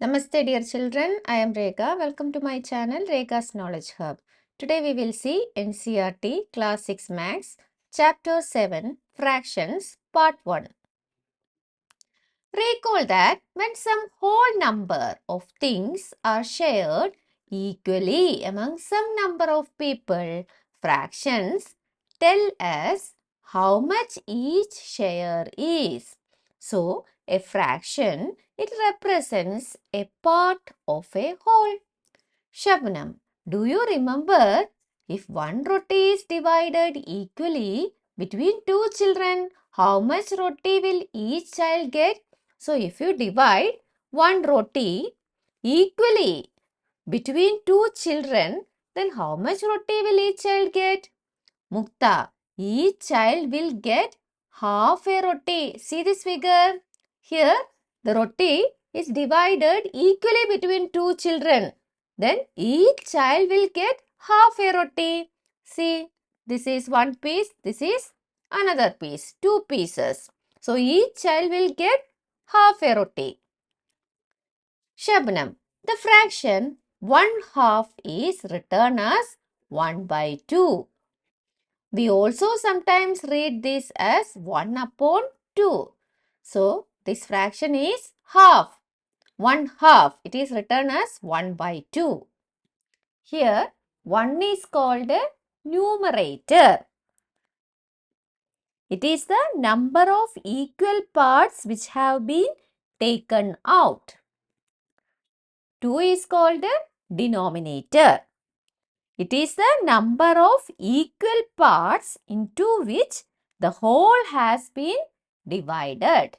Namaste dear children, I am Rekha. Welcome to my channel Rekha's Knowledge Hub. Today we will see NCERT Class 6 Maths Chapter 7 Fractions Part 1. Recall that when some whole number of things are shared equally among some number of people, fractions tell us how much each share is. So, a fraction, it represents a part of a whole. Shabnam, do you remember if one roti is divided equally between two children, how much roti will each child get? So, if you divide one roti equally between two children, then how much roti will each child get? Mukta, each child will get half a roti. See this figure? Here, the roti is divided equally between two children. Then each child will get half a roti. See, this is one piece, this is another piece, two pieces. So each child will get half a roti. Shabnam, the fraction 1/2 is written as 1/2. We also sometimes read this as 1/2. So, this fraction is half. 1/2. It is written as 1/2. Here, 1 is called a numerator. It is the number of equal parts which have been taken out. 2 is called a denominator. It is the number of equal parts into which the whole has been divided.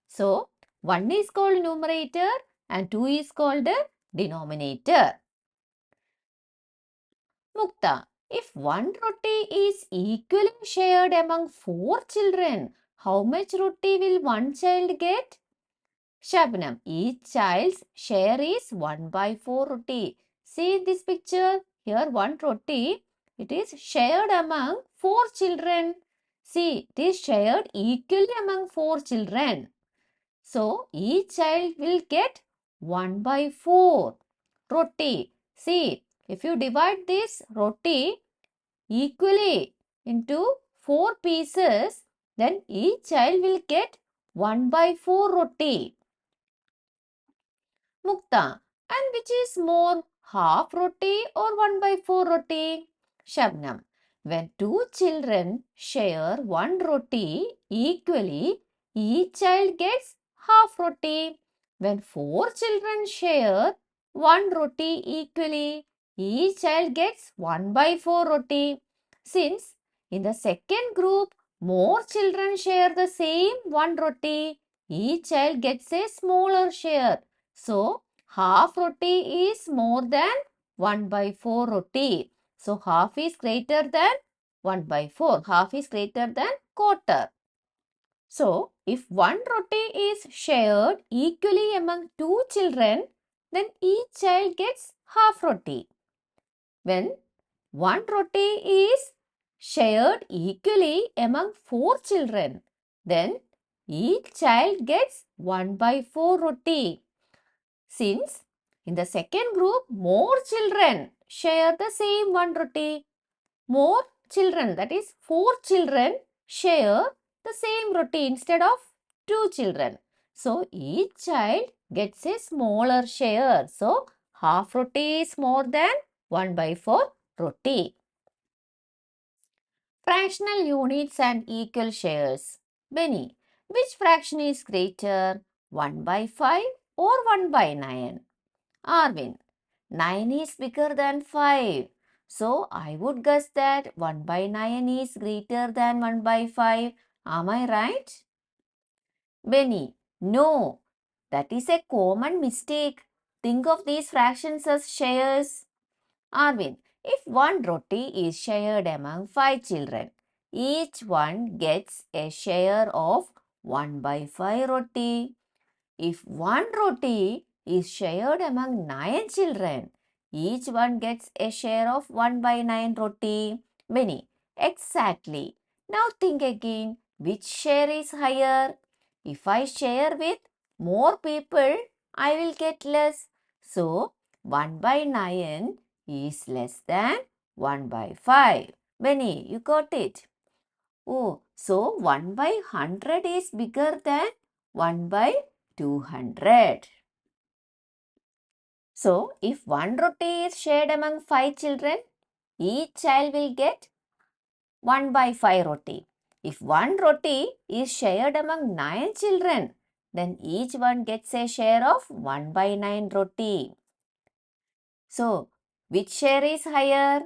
So, 1 is called numerator and 2 is called the denominator. Mukta, if one roti is equally shared among 4 children, how much roti will one child get? Shabnam, each child's share is 1/4 roti. See this picture? Here one roti, it is shared among 4 children. See, it is shared equally among 4 children. So, each child will get 1/4 roti. See, if you divide this roti equally into 4 pieces, then each child will get 1/4 roti. Mukta, and which is more, half roti or 1/4 roti? Shabnam, when two children share one roti equally, each child gets half roti. When 4 children share one roti equally, each child gets 1/4 roti. Since in the second group, more children share the same one roti, each child gets a smaller share. So, half roti is more than 1/4 roti. So, half is greater than 1/4. Half is greater than quarter. So, if one roti is shared equally among two children, then each child gets half roti. When one roti is shared equally among 4 children, then each child gets 1/4 roti. Since in the second group, more children share the same one roti. More children, that is 4 children, share the same roti instead of 2 children. So, each child gets a smaller share. So, half roti is more than 1/4 roti. Fractional units and equal shares. Benny, which fraction is greater, 1/5 or 1/9? Arvin, 9 is bigger than 5. So, I would guess that 1/9 is greater than 1/5. Am I right? Benny, no. That is a common mistake. Think of these fractions as shares. Arvin, if one roti is shared among 5 children, each one gets a share of 1/5 roti. If one roti is shared among 9 children, each one gets a share of 1/9 roti. Benny, exactly. Now think again, which share is higher? If I share with more people, I will get less. So, 1 by 9 is less than 1 by 5. Benny, you got it? Oh, so 1 by 100 is bigger than 1 by 200. So, if one roti is shared among 5 children, each child will get 1 by 5 roti. If one roti is shared among 9 children, then each one gets a share of 1 by 9 roti. So, which share is higher?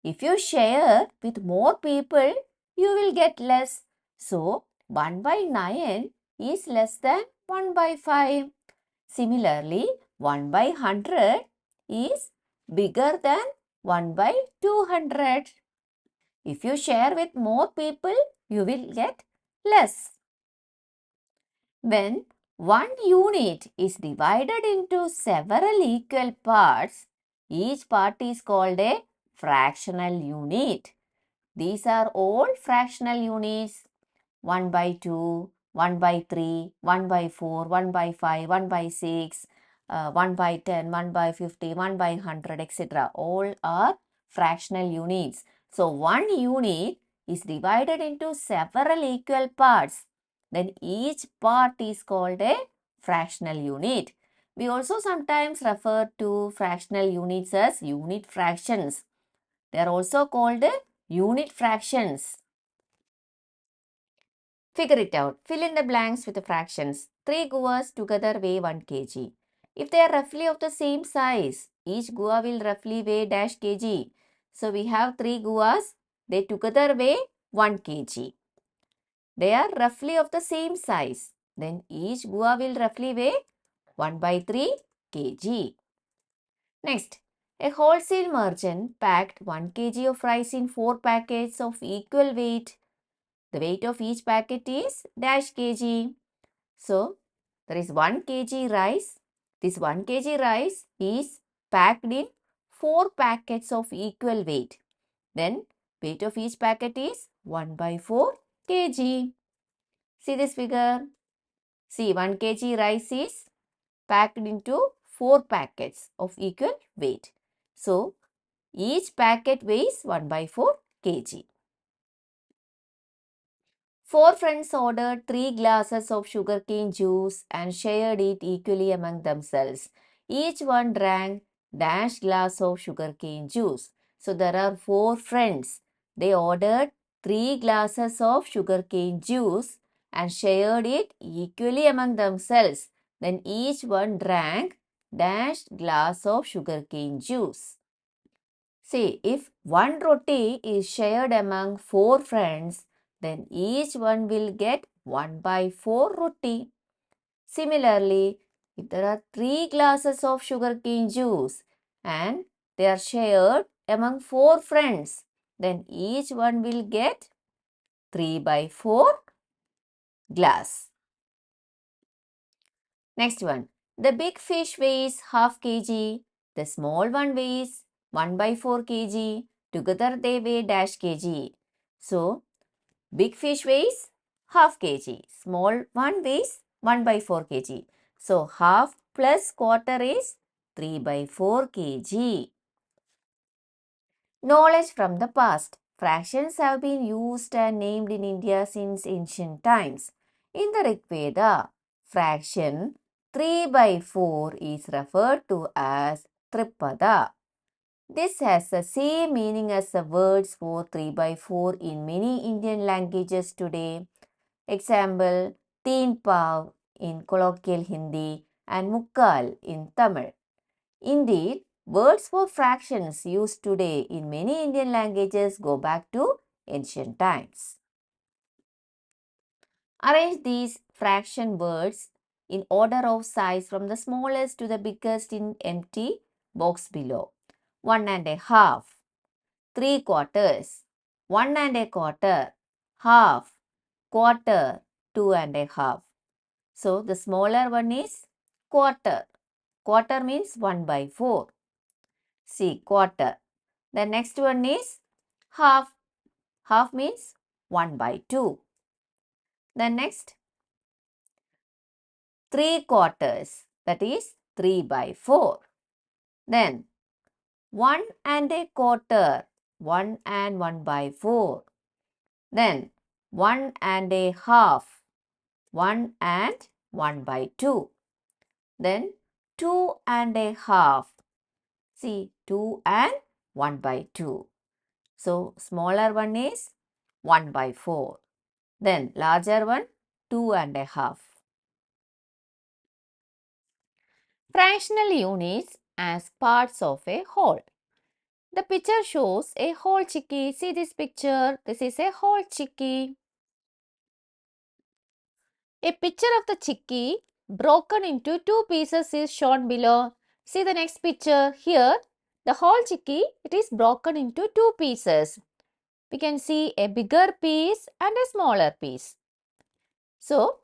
If you share with more people, you will get less. So, 1 by 9 is less than 1 by 5. Similarly, 1 by 100 is bigger than 1 by 200. If you share with more people, you will get less. When one unit is divided into several equal parts, each part is called a fractional unit. These are all fractional units. 1 by 2, 1 by 3, 1 by 4, 1 by 5, 1 by 6, 1 by 10, 1 by 50, 1 by 100, etc. All are fractional units. So, one unit is divided into several equal parts. Then each part is called a fractional unit. We also sometimes refer to fractional units as unit fractions. They are also called unit fractions. Figure it out. Fill in the blanks with the fractions. 3 guas together weigh 1 kg. If they are roughly of the same size, each gua will roughly weigh dash kg. So we have 3 guas. They together weigh 1 kg. They are roughly of the same size. Then each gua will roughly weigh 1 by 3 kg. Next, a wholesale merchant packed 1 kg of rice in 4 packets of equal weight. The weight of each packet is dash kg. So, there is 1 kg rice. This 1 kg rice is packed in 4 packets of equal weight. Then, weight of each packet is 1 by 4 kg. See this figure. See, 1 kg rice is packed into 4 packets of equal weight. So, each packet weighs 1 by 4 kg. 4 friends ordered 3 glasses of sugarcane juice and shared it equally among themselves. Each one drank dash glass of sugarcane juice. So there are 4 friends. They ordered 3 glasses of sugarcane juice and shared it equally among themselves. Then each one drank dash glass of sugarcane juice. See, if one roti is shared among 4 friends, then each one will get 1 by 4 roti. Similarly, if there are 3 glasses of sugarcane juice and they are shared among 4 friends, then each one will get 3 by 4 glass. Next one. The big fish weighs half kg. The small one weighs 1 by 4 kg. Together they weigh dash kg. So, big fish weighs half kg. Small one weighs 1 by 4 kg. So, half plus quarter is 3 by 4 kg. Knowledge from the past. Fractions have been used and named in India since ancient times. In the Rig Veda, fraction 3 by 4 is referred to as Tripada. This has the same meaning as the words for 3 by 4 in many Indian languages today. Example, Teen Pav in colloquial Hindi and Mukkal in Tamil. Indeed, words for fractions used today in many Indian languages go back to ancient times. Arrange these fraction words in order of size from the smallest to the biggest in empty box below. 1 and a half, 3 quarters, 1 and a quarter, half, quarter, 2 and a half. So, the smaller one is quarter. Quarter means 1 by 4. See, quarter. The next one is half. Half means 1 by 2. The next 3 quarters. that is 3 by 4. Then 1 and a quarter, 1 and 1 by 4. Then 1 and a half, 1 and 1 by 2. Then 2 and a half. See, 2 and 1 by 2. So, smaller one is 1 by 4. Then, larger one, 2 and a half. Fractional units as parts of a whole. The picture shows a whole chicky. See this picture. This is a whole chicky. A picture of the chicky broken into two pieces is shown below. See the next picture. Here, the whole chicky, it is broken into two pieces. We can see a bigger piece and a smaller piece. So,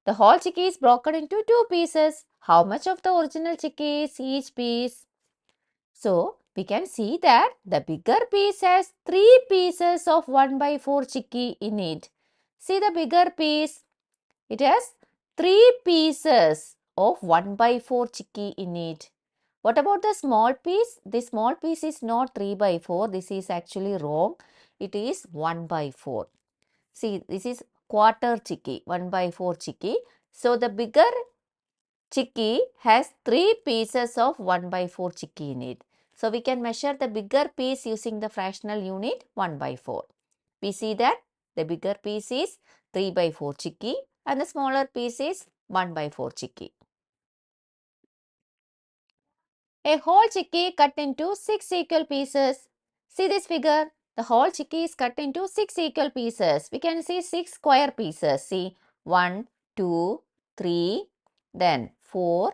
the whole chicky is broken into two pieces. How much of the original chicky is each piece? So, we can see that the bigger piece has 3 pieces of 1 by 4 chicky in it. See the bigger piece. It has 3 pieces of 1 by 4 chicky in it. What about the small piece? The small piece is not 3 by 4. This is actually wrong. It is 1 by 4. See, this is quarter chicky, 1 by 4 chicky. So, the bigger chicky has 3 pieces of 1 by 4 chicky in it. So, we can measure the bigger piece using the fractional unit 1 by 4. We see that the bigger piece is 3 by 4 chicky and the smaller piece is 1 by 4 chicky. A whole chicky cut into 6 equal pieces. See this figure. The whole chicky is cut into 6 equal pieces. We can see 6 square pieces. See 1, 2, 3, then 4,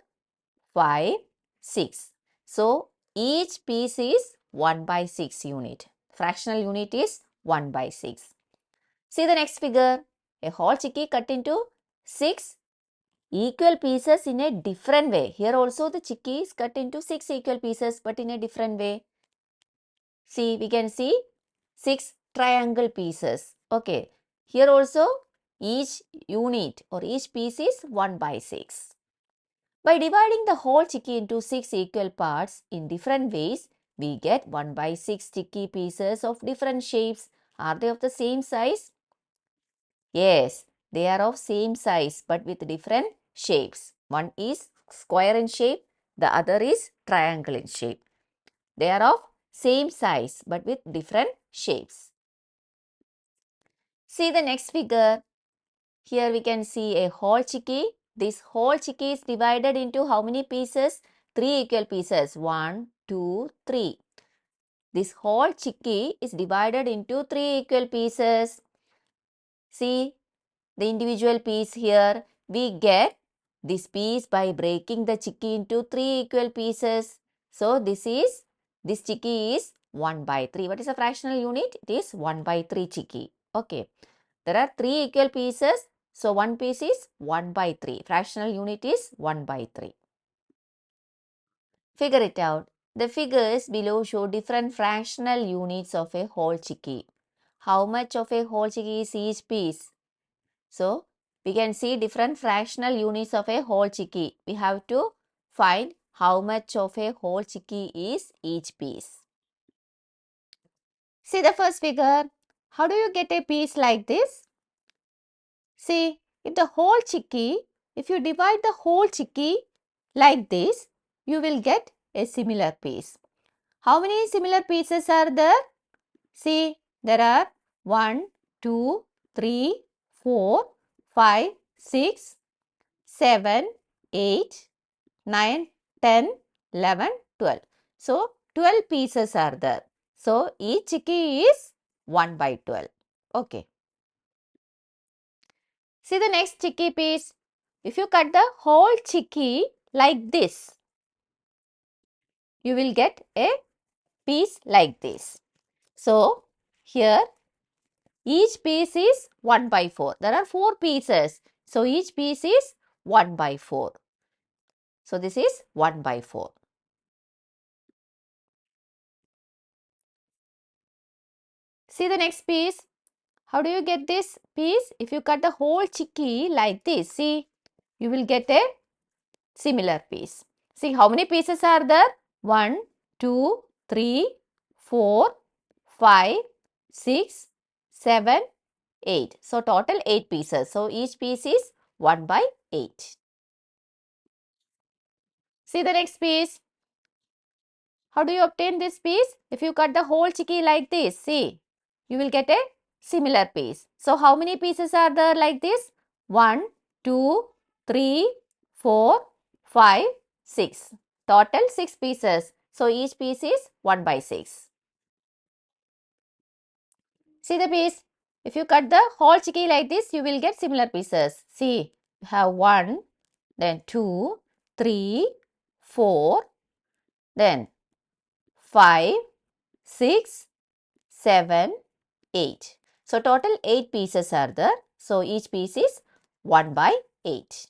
5, 6. So, each piece is 1 by 6 unit. Fractional unit is 1 by 6. See the next figure. A whole chicky cut into 6 equal pieces in a different way. Here also the chicky is cut into 6 equal pieces but in a different way. See, we can see 6 triangle pieces. Okay. Here also each unit or each piece is 1 by 6. By dividing the whole chicky into 6 equal parts in different ways, we get 1 by 6 chicky pieces of different shapes. Are they of the same size? Yes, they are of same size but with different shapes. One is square in shape, the other is triangle in shape. They are of same size but with different shapes. See the next figure. Here we can see a whole chicky. This whole chicky is divided into how many pieces? 3 equal pieces. 1, 2, 3. This whole chicky is divided into 3 equal pieces. See the individual piece here. We get this piece by breaking the chicky into 3 equal pieces. So, this chicky is 1 by 3. What is a fractional unit? It is 1 by 3 chicky. Okay. There are 3 equal pieces. So, one piece is 1 by 3. Fractional unit is 1 by 3. Figure it out. The figures below show different fractional units of a whole chicky. How much of a whole chicky is each piece? So, we can see different fractional units of a whole chicky. We have to find how much of a whole chicky is each piece. See the first figure. How do you get a piece like this? See, if the whole chicky, if you divide the whole chicky like this, you will get a similar piece. How many similar pieces are there? See, there are 1, 2, 3, 4, 5, 6, 7, 8, 9, 10, 11, 12. So, 12 pieces are there. So, each chicky is 1 by 12. Okay. See the next chicky piece. If you cut the whole chicky like this, you will get a piece like this. So, here each piece is 1 by 4. There are 4 pieces. So, each piece is 1 by 4. So, this is 1 by 4. See the next piece. How do you get this piece? If you cut the whole chicky like this, see, you will get a similar piece. See how many pieces are there? 1, 2, 3, 4, 5, 6, 7, 8. So total 8 pieces. So each piece is 1 by 8. See the next piece. How do you obtain this piece? If you cut the whole chicky like this, see, you will get a similar piece. So how many pieces are there like this? 1, 2, 3, 4, 5, 6. Total 6 pieces. So each piece is 1 by 6. See the piece. If you cut the whole chicky like this, you will get similar pieces. See, you have 1, then 2, 3, 4, then 5, 6, 7, 8. So total 8 pieces are there. So each piece is 1 by 8.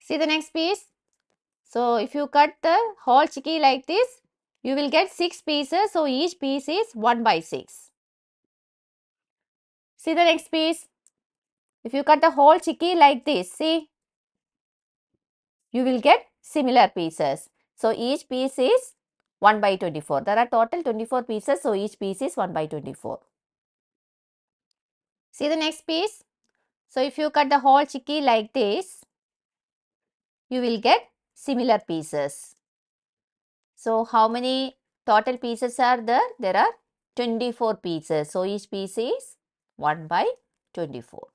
See the next piece. So if you cut the whole chicky like this, you will get 6 pieces. So each piece is 1 by 6. See the next piece. If you cut the whole chicky like this, see, you will get similar pieces. So each piece is 1 by 24. There are total 24 pieces. So each piece is 1 by 24. See the next piece. So if you cut the whole chicky like this, you will get similar pieces. So how many total pieces are there? There are 24 pieces. So each piece is 1 by 24.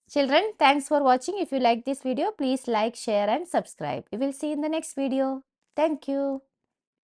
Children, thanks for watching. If you like this video, please like, share and subscribe. We will see you in the next video. Thank you.